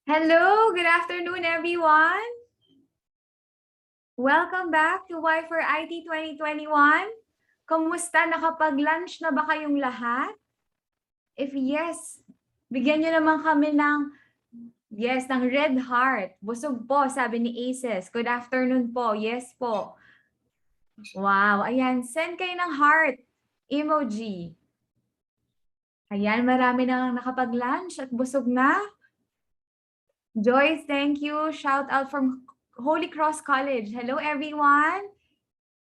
Hello, good afternoon, everyone. Welcome back to Y for IT 2021. Kumusta? Nakapag-lunch na ba kayong lahat? If yes, bigyan nyo naman kami ng red heart. Busog po, sabi ni Aces. Good afternoon po. Yes po. Wow, ayan. Send kayo ng heart emoji. Ayan, marami na nakapag-lunch at busog na. Joyce, thank you. Shout out from Holy Cross College. Hello, everyone.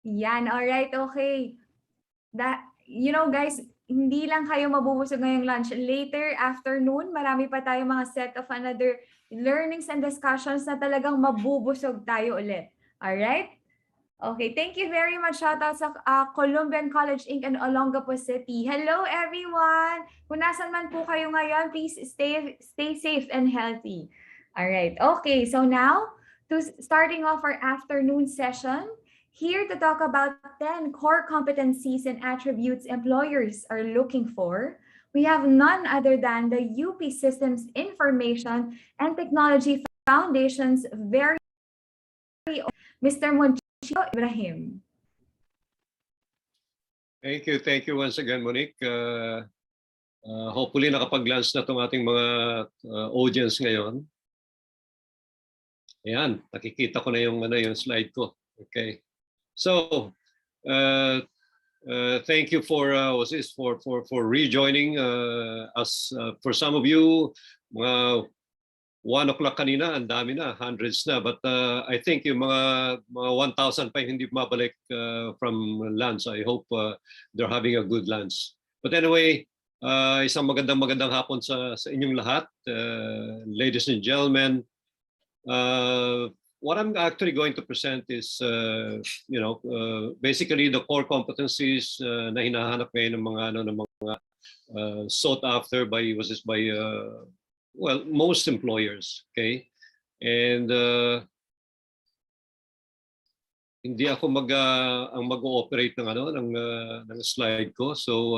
Yan, all right, okay. Guys, hindi lang kayo mabubusog ngayong lunch. Later, afternoon, marami pa tayo mga set of another learnings and discussions na talagang mabubusog tayo ulit. All right? Okay, thank you very much. Shout out sa Columbian College Inc. and Olongapo City. Hello, everyone. Kung nasan man po kayo ngayon, please stay safe and healthy. All right. Okay, so now, starting off our afternoon session, here to talk about 10 core competencies and attributes employers are looking for, we have none other than the UP Systems Information and Technology Foundation's very own Mr. Monchito Ibrahim. Thank you once again, Monique. Hopefully nakapag-glance na itong ating mga audience ngayon. Ayan, nakikita ko na yung slide ko. Okay. So, thank you for rejoining us. For some of you, mga 1 o'clock kanina, ang dami na, hundreds na. But I think yung mga 1,000 pa hindi mabalik from lunch. I hope they're having a good lunch. But anyway, isang magandang hapon sa inyong lahat, ladies and gentlemen. What I'm actually going to present is, basically the core competencies na hinahanap ngayon ng mga sought after by most employers, okay? And hindi ako mag-ooperate ng slide ko, so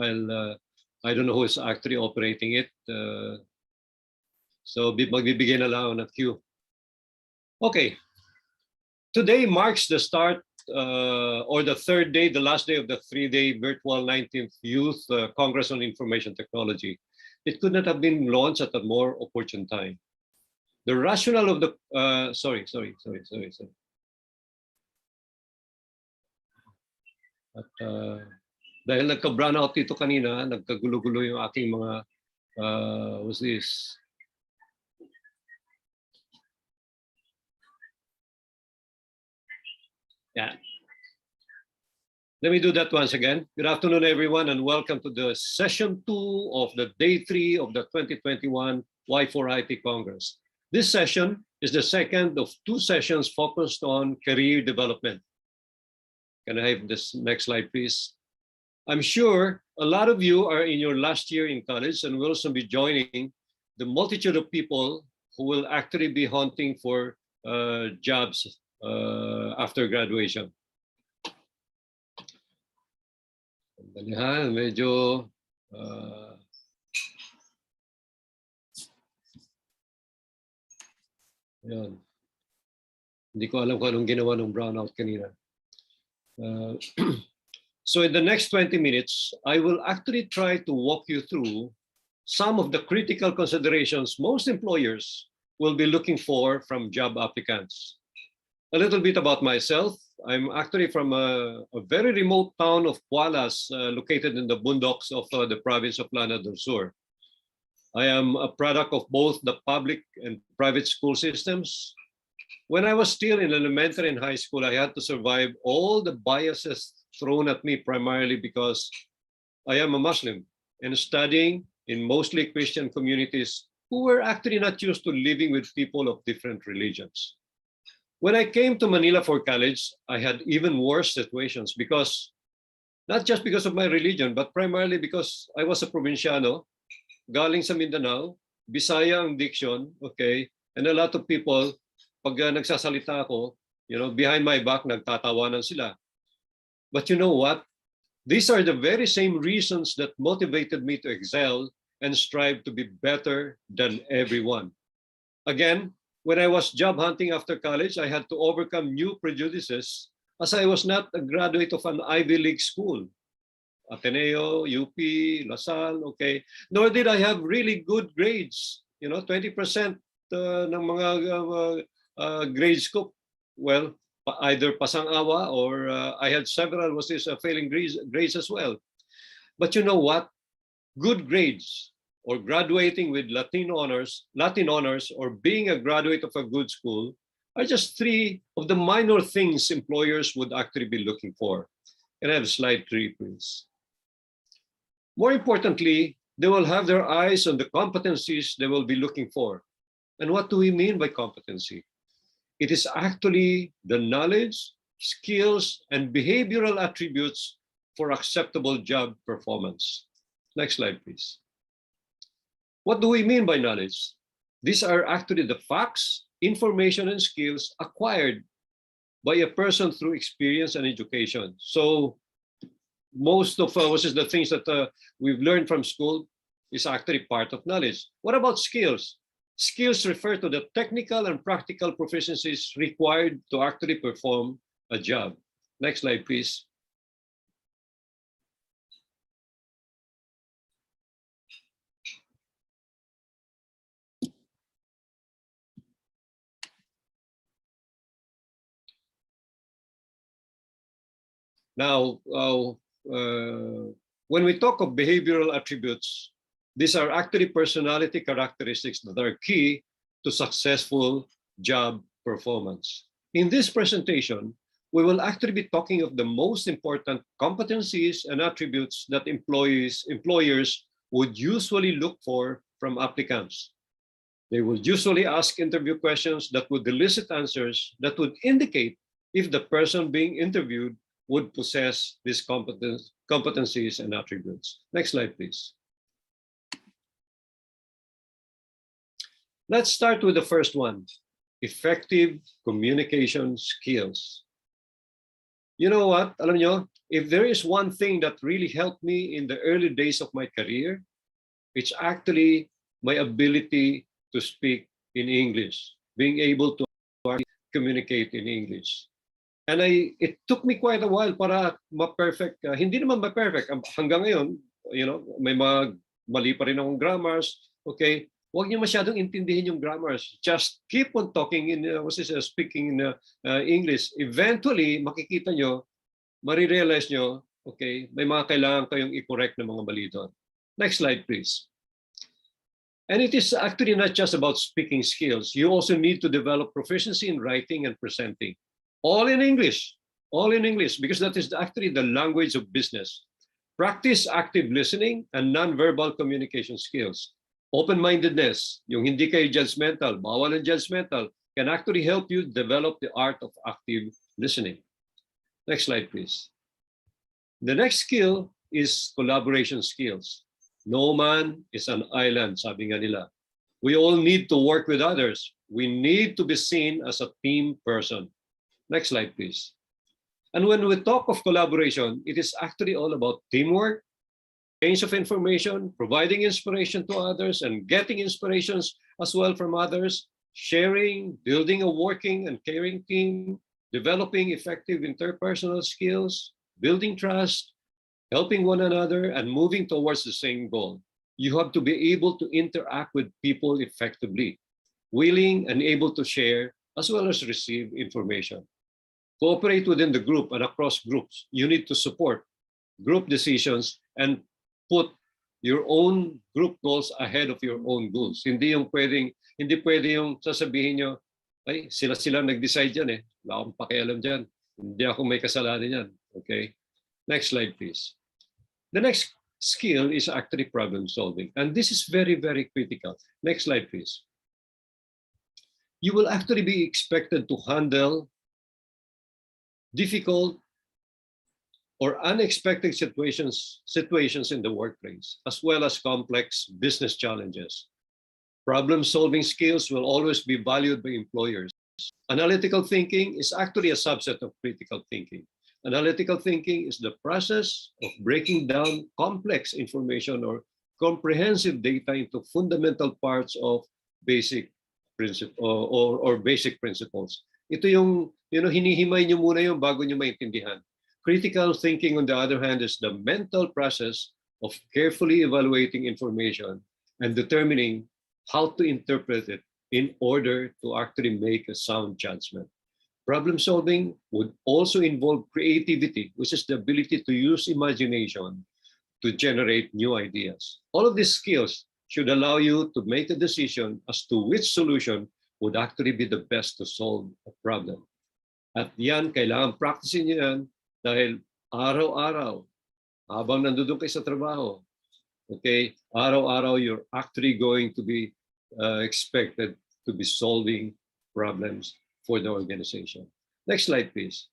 I don't know who is actually operating it. So magbibigay na lang ng cue. Okay. Today marks the start or the third day, the last day of the 3-day virtual 19th Youth Congress on Information Technology. It could not have been launched at a more opportune time. The rationale of the sorry. At dahil nagka-brownout dito kanina, nagkagulo-gulo yung aking mga what's this? Yeah. Let me do that once again. Good afternoon, everyone, and welcome to the session 2 of the day 3 of the 2021 Y4IT Congress. This session is the second of 2 sessions focused on career development. Can I have this next slide, please? I'm sure a lot of you are in your last year in college and will also be joining the multitude of people who will actually be hunting for jobs after graduation. Medyo yun. Hindi ko alam kung anong ginawa ng brownout kanina. So in the next 20 minutes, I will actually try to walk you through some of the critical considerations most employers will be looking for from job applicants. A little bit about myself. I'm actually from a very remote town of Pualas, located in the boondocks of the province of Lana del Sur. I am a product of both the public and private school systems. When I was still in elementary and high school, I had to survive all the biases thrown at me primarily because I am a Muslim and studying in mostly Christian communities who were actually not used to living with people of different religions. When I came to Manila for college, I had even worse situations because, not just because of my religion, but primarily because I was a provinciano, galing sa Mindanao, Bisaya ang diction, okay? And a lot of people, pag nagsasalita ako, behind my back, nagtatawanan sila. But you know what? These are the very same reasons that motivated me to excel and strive to be better than everyone. Again, when I was job hunting after college, I had to overcome new prejudices as I was not a graduate of an Ivy League school, Ateneo, UP, LaSalle, okay. Nor did I have really good grades. 20% ng mga grades ko, well, either pasang-awa or I had several failing grades as well. But you know what? Good grades or graduating with Latin honors, or being a graduate of a good school are just three of the minor things employers would actually be looking for. Can I have slide 3, please? More importantly, they will have their eyes on the competencies they will be looking for. And what do we mean by competency? It is actually the knowledge, skills, and behavioral attributes for acceptable job performance. Next slide, please. What do we mean by knowledge? These are actually the facts, information, and skills acquired by a person through experience and education. So most of the things that we've learned from school is actually part of knowledge. What about skills? Skills refer to the technical and practical proficiencies required to actually perform a job. Next slide, please. Now, when we talk of behavioral attributes, these are actually personality characteristics that are key to successful job performance. In this presentation, we will actually be talking of the most important competencies and attributes that employers would usually look for from applicants. They will usually ask interview questions that would elicit answers that would indicate if the person being interviewed would possess these competencies and attributes. Next slide, please. Let's start with the first one, effective communication skills. You know what? Alam nyo, if there is one thing that really helped me in the early days of my career, it's actually my ability to speak in English, being able to communicate in English. And it took me quite a while para ma-perfect. Hindi naman ma-perfect. Hanggang ngayon, may mga mali pa rin akong grammars. Okay? Huwag niyo masyadong intindihin yung grammars. Just keep on talking speaking in English. Eventually, makikita nyo, marirealize nyo, okay, may mga kailangan kayong i-correct na mga mali doon. Next slide, please. And it is actually not just about speaking skills. You also need to develop proficiency in writing and presenting. All in English, because that is actually the language of business. Practice active listening and non-verbal communication skills. Open-mindedness, yung hindi kayo judgmental, bawal ang judgmental, can actually help you develop the art of active listening. Next slide, please. The next skill is collaboration skills. No man is an island, sabi nga nila. We all need to work with others. We need to be seen as a team person. Next slide, please. And when we talk of collaboration, it is actually all about teamwork, exchange of information, providing inspiration to others, and getting inspirations as well from others, sharing, building a working and caring team, developing effective interpersonal skills, building trust, helping one another, and moving towards the same goal. You have to be able to interact with people effectively, willing and able to share as well as receive information. Cooperate within the group and across groups. You need to support group decisions and put your own group goals ahead of your own goals. Hindi pwede yung sasabihin nyo, ay, sila nag-decide yan eh. Wala akong pakialam dyan. Hindi ako may kasalanan yan. Okay? Next slide, please. The next skill is actually problem solving. And this is very, very critical. Next slide, please. You will actually be expected to handle difficult or unexpected situations in the workplace, as well as complex business challenges. Problem-solving skills will always be valued by employers. Analytical thinking is actually a subset of critical thinking. Analytical thinking is the process of breaking down complex information or comprehensive data into fundamental parts of basic principle or basic principles. Ito yung hinihimay nyo muna yung bago nyo maintindihan. Critical thinking, on the other hand, is the mental process of carefully evaluating information and determining how to interpret it in order to actually make a sound judgment. Problem solving would also involve creativity, which is the ability to use imagination to generate new ideas. All of these skills should allow you to make a decision as to which solution would actually be the best to solve a problem. At yan, kailangan practicein nyo yan dahil araw-araw, habang nandun kayo sa trabaho, okay, araw-araw you're actually going to be expected to be solving problems for the organization. Next slide, please.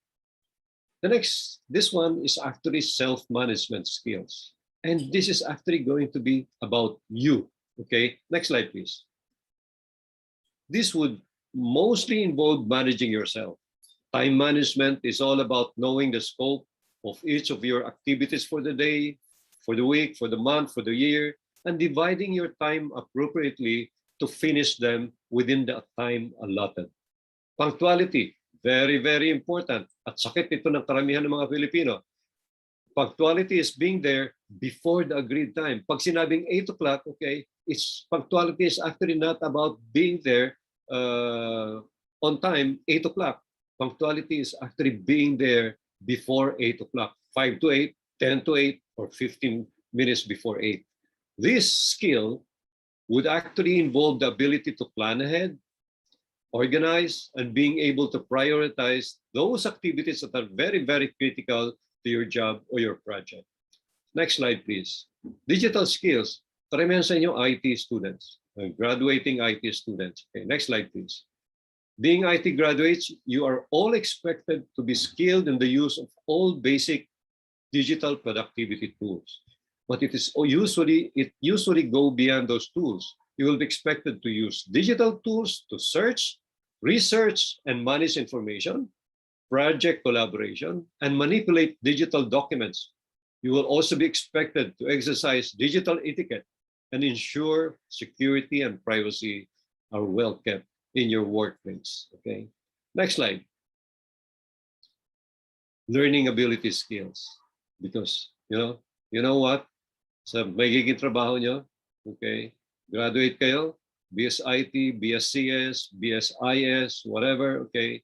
This one is actually self-management skills. And this is actually going to be about you, okay? Next slide, please. This would mostly involve managing yourself. Time management is all about knowing the scope of each of your activities for the day, for the week, for the month, for the year, and dividing your time appropriately to finish them within the time allotted. Punctuality, very, very important. At sakit ito ng karamihan ng mga Pilipino. Punctuality is being there before the agreed time. Pag sinabing 8 o'clock, okay, punctuality is actually not about being there on time, 8 o'clock. Punctuality is actually being there before 8 o'clock, 5 to 8, 10 to 8, or 15 minutes before 8. This skill would actually involve the ability to plan ahead, organize, and being able to prioritize those activities that are very, very critical to your job or your project. Next slide, please. Digital skills. Karamihan sa inyo, IT students, graduating IT students. Okay, next slide, please. Being IT graduates, you are all expected to be skilled in the use of all basic digital productivity tools. But it usually go beyond those tools. You will be expected to use digital tools to search, research, and manage information, project collaboration, and manipulate digital documents. You will also be expected to exercise digital etiquette and ensure security and privacy are well kept in your workplace. Okay. Next slide. Learning ability skills. Because, you know what? Sa magiging trabaho nyo, okay, graduate kayo, BSIT, BSCS, BSIS, whatever, okay.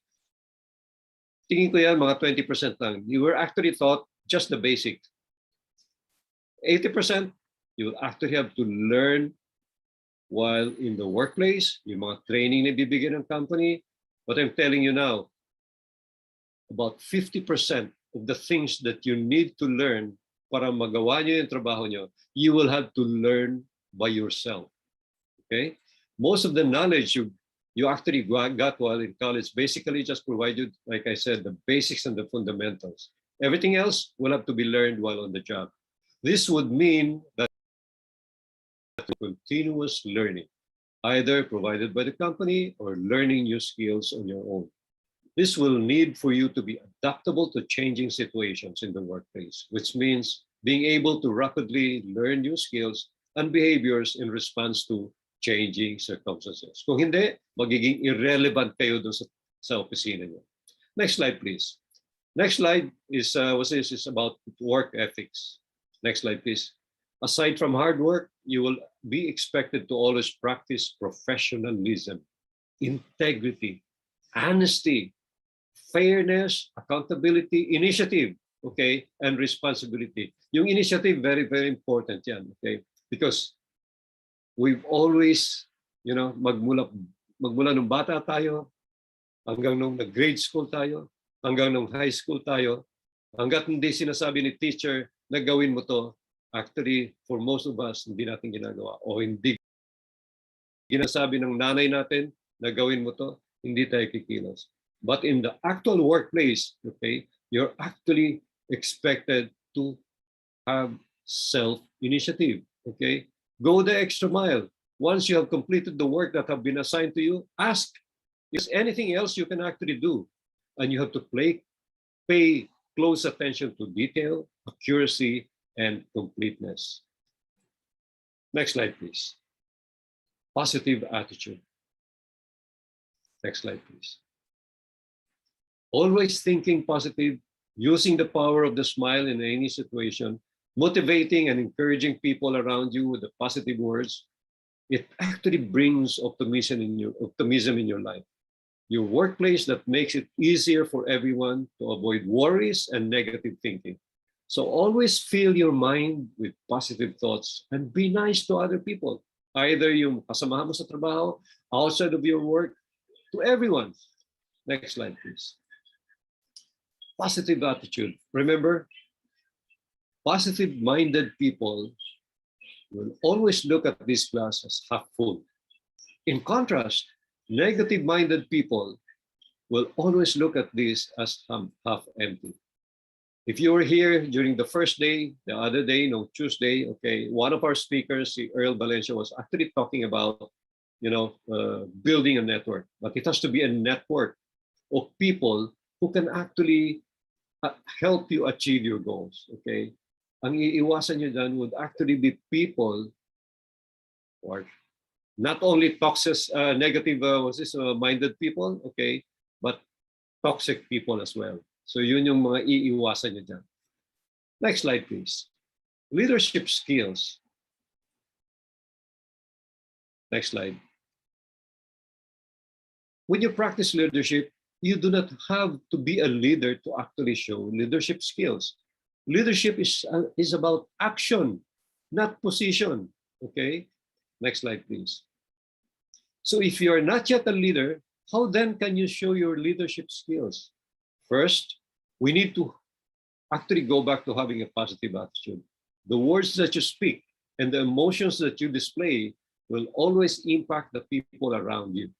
Tingin ko yan, mga 20% lang. You were actually taught just the basic. 80%, you will actually have to learn while in the workplace, yung mga training na bibigyan ng company. But I'm telling you now, about 50% of the things that you need to learn para magawa nyo yung trabaho nyo, you will have to learn by yourself. Okay? Most of the knowledge you actually got while in college basically just provide you, like I said, the basics and the fundamentals. Everything else will have to be learned while on the job. This would mean that continuous learning, either provided by the company or learning new skills on your own. This will need for you to be adaptable to changing situations in the workplace, which means being able to rapidly learn new skills and behaviors in response to changing circumstances. Kung hindi, magiging irrelevant kayo doon sa opisina niyo. Next slide, please. Next slide is about work ethics. Next slide, please. Aside from hard work, you will be expected to always practice professionalism, integrity, honesty, fairness, accountability, initiative, okay, and responsibility. Yung initiative, very, very important yan, okay? Because we've always, magmula nung bata tayo, hanggang nung nag-grade school tayo, hanggang nung high school tayo, hanggat hindi sinasabi ni teacher na gawin mo to, actually, for most of us, hindi natin ginagawa. O hindi ginasabi ng nanay natin na gawin mo to, hindi tayo kikilos. But in the actual workplace, okay, you're actually expected to have self-initiative, okay? Go the extra mile. Once you have completed the work that have been assigned to you, ask, is anything else you can actually do? And you have to pay close attention to detail, accuracy, and completeness. Next slide, please. Positive attitude. Next slide, please. Always thinking positive, using the power of the smile in any situation, motivating and encouraging people around you with the positive words. It actually brings optimism in your life. Your workplace that makes it easier for everyone to avoid worries and negative thinking. So always fill your mind with positive thoughts and be nice to other people. Either yung kasamahan mo sa trabaho, outside of your work, to everyone. Next slide, please. Positive attitude. Remember, positive-minded people will always look at this glass as half full. In contrast, negative-minded people will always look at this as half empty. If you were here during the first day, the other day, no, Tuesday, okay, one of our speakers, Earl Valencia, was actually talking about, building a network. But it has to be a network of people who can actually help you achieve your goals, okay? Ang iiwasan nyo dyan would actually be people who are not only toxic, negative, minded people, okay, but toxic people as well. So yun yung mga iiwasan nyo dyan. Next slide, please. Leadership skills. Next slide. When you practice leadership, you do not have to be a leader to actually show leadership skills. Leadership is about action, not position, okay? Next slide, please. So if you are not yet a leader, how then can you show your leadership skills? First, we need to actually go back to having a positive attitude. The words that you speak and the emotions that you display will always impact the people around you.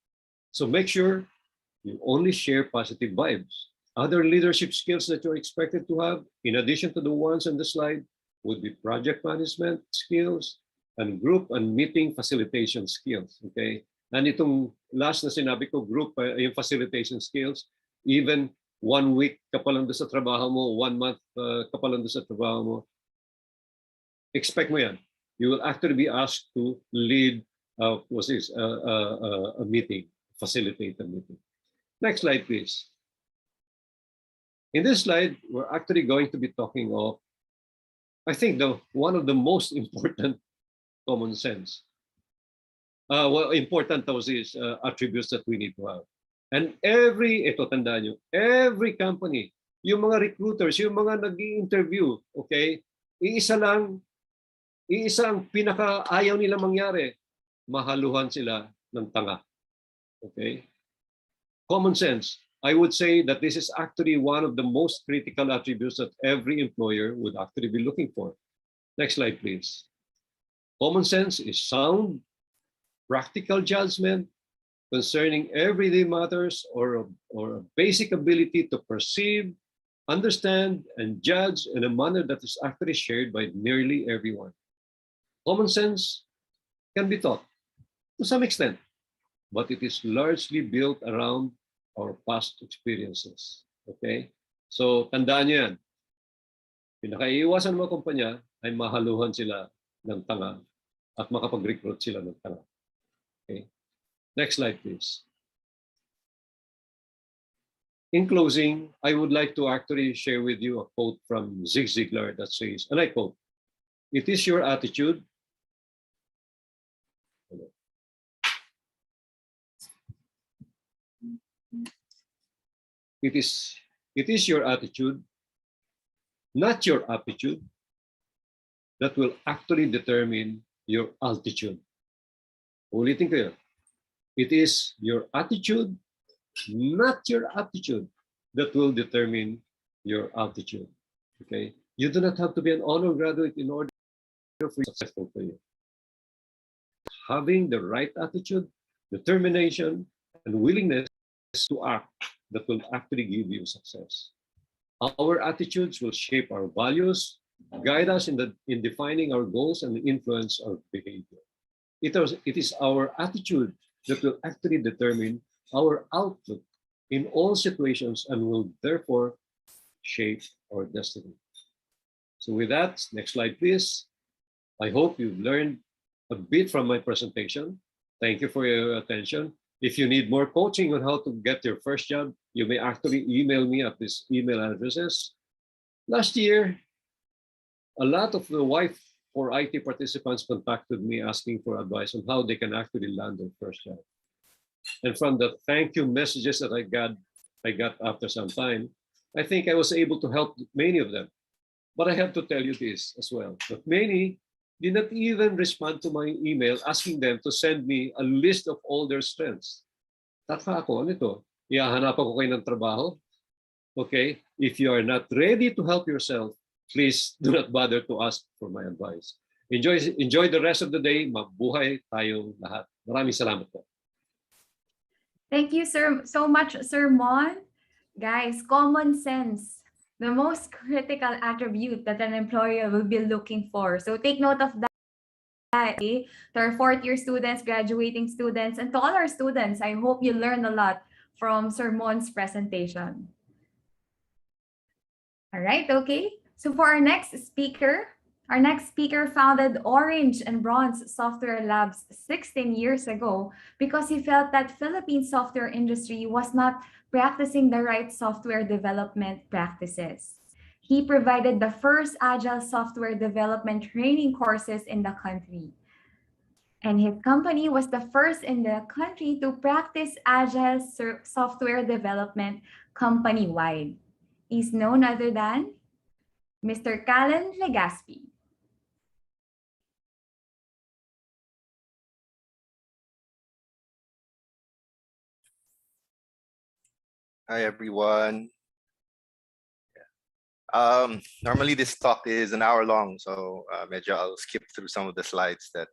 So make sure you only share positive vibes. Other leadership skills that you're expected to have, in addition to the ones on the slide, would be project management skills and group and meeting facilitation skills, okay? And itong last na sinabi ko, group, yung facilitation skills, even 1 week ka pa lang doon sa trabaho mo, 1 month ka pa lang doon sa trabaho mo, expect mo yan. You will actually be asked to lead a meeting, facilitate a meeting. Next slide, please. In this slide, we're actually going to be talking of, I think, one of the most important common sense. Important attributes that we need to have. And tandaan nyo, every company, yung mga recruiters, yung mga nag-i-interview, okay, iisa ang pinaka-ayaw nila mangyari, mahaluhan sila ng tanga. Okay? Common sense. I would say that this is actually one of the most critical attributes that every employer would actually be looking for. Next slide, please. Common sense is sound, practical judgment concerning everyday matters or a basic ability to perceive, understand, and judge in a manner that is actually shared by nearly everyone. Common sense can be taught to some extent, but it is largely built around our past experiences. Okay? So, tandaan nyo yan. Pinakaiiwasan ng mga kumpanya ay mahaluhan sila ng tanga at makapag-recruit sila ng tanga. Okay? Next slide, please. In closing, I would like to actually share with you a quote from Zig Ziglar that says, and I quote, "It is your attitude It is your attitude, not your aptitude, that will actually determine your altitude." Ulitin ko yun. It is your attitude, not your aptitude, that will determine your altitude. Okay? You do not have to be an honor graduate in order for you to be successful for you. Having the right attitude, determination, and willingness to act that will actually give you success. Our attitudes will shape our values, guide us in defining our goals, and influence our behavior. It is our attitude that will actually determine our outlook in all situations and will therefore shape our destiny. So with that, next slide, please. I hope you've learned a bit from my presentation. Thank you for your attention. If you need more coaching on how to get your first job, you may actually email me at this email addresses. Last year, a lot of the wife for IT participants contacted me asking for advice on how they can actually land their first job. And from the thank you messages that I got after some time, I think I was able to help many of them. But I have to tell you this as well, that many did not even respond to my email asking them to send me a list of all their strengths. Taka ako, ano ito? Ihahanapan ko kayo ng trabaho? Okay? If you are not ready to help yourself, please do not bother to ask for my advice. Enjoy the rest of the day. Mabuhay tayong lahat. Maraming salamat po. Thank you, sir, so much, Sir Mon. Guys, common sense, the most critical attribute that an employer will be looking for. So take note of that. Okay? To our fourth-year students, graduating students, and to all our students, I hope you learned a lot from Sir Mon's presentation. All right, okay. So for our next speaker founded Orange and Bronze Software Labs 16 years ago because he felt that Philippine software industry was not practicing the right software development practices. He provided the first agile software development training courses in the country. And his company was the first in the country to practice agile software development company-wide. He's none other than Mr. Callan Legaspi. Hi, everyone. Normally this talk is an hour long, so medyo I'll skip through some of the slides that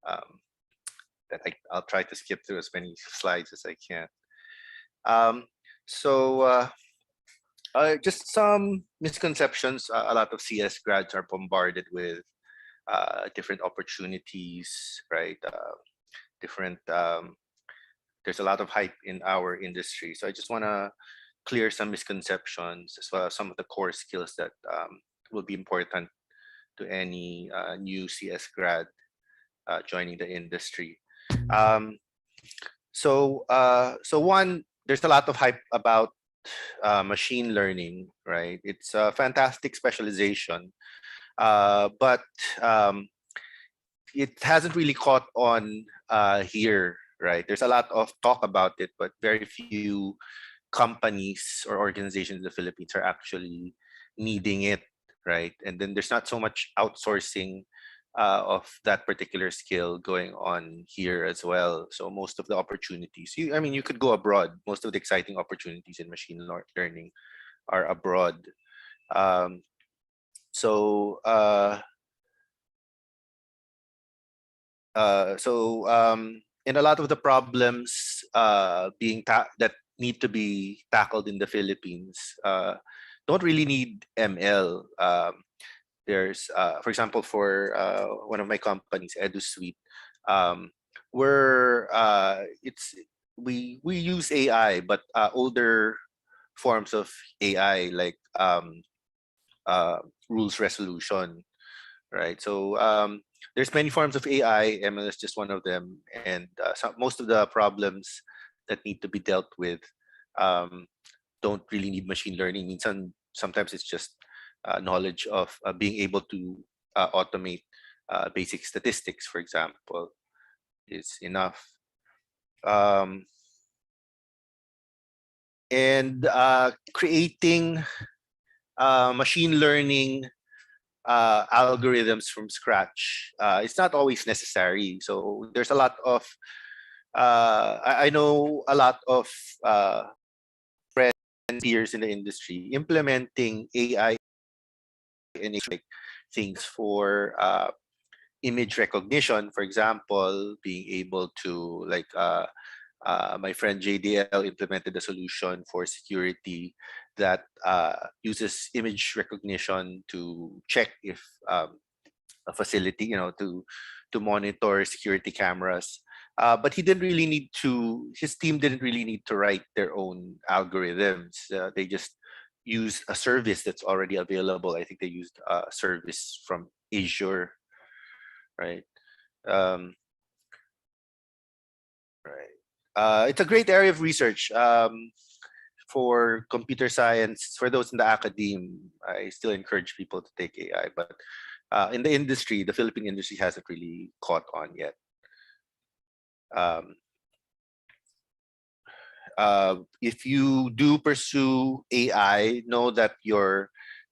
I'll try to skip through as many slides as I can. Just some misconceptions. A lot of CS grads are bombarded with different opportunities, right? There's a lot of hype in our industry. So I just want to clear some misconceptions as well as some of the core skills that will be important to any new CS grad joining the industry. So one, there's a lot of hype about machine learning, right? It's a fantastic specialization, but it hasn't really caught on here, right? There's a lot of talk about it, but very few companies or organizations in the Philippines are actually needing it, right? And then there's not so much outsourcing of that particular skill going on here as well. So most of the opportunities, you could go abroad. Most of the exciting opportunities in machine learning are abroad. And a lot of the problems that need to be tackled in the Philippines don't really need ML. There's, for example, for one of my companies, EduSuite, we use AI, but older forms of AI like rules resolution, right? So there's many forms of AI. ML is just one of them, and most of the problems that need to be dealt with don't really need machine learning. Sometimes it's just knowledge of being able to automate basic statistics, for example, is enough. And creating machine learning algorithms from scratch, it's not always necessary. So there's a lot of I know a lot of friends and peers in the industry implementing AI and things for image recognition, for example, being able to my friend JDL implemented a solution for security that uses image recognition to check if a facility, to monitor security cameras. But he didn't really need to, his team didn't really need to write their own algorithms. They just used a service that's already available. I think they used a service from Azure, right? Right. It's a great area of research for computer science. For those in the academe, I still encourage people to take AI, but in the industry, the Philippine industry hasn't really caught on yet. If you do pursue AI, know that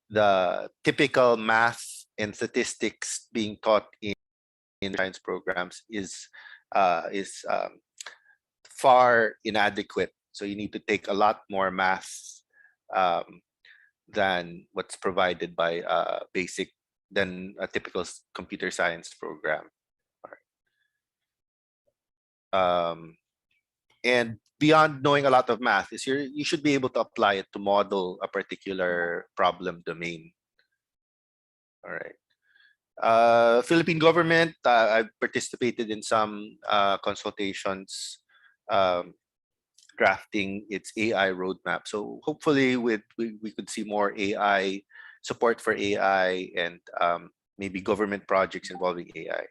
the typical math and statistics being taught in science programs is far inadequate. So you need to take a lot more math than what's provided by than a typical computer science program. And beyond knowing a lot of math is you should be able to apply it to model a particular problem domain. All right. Philippine government, I've participated in some consultations drafting its AI roadmap. So hopefully we could see more AI support for AI and maybe government projects involving AI.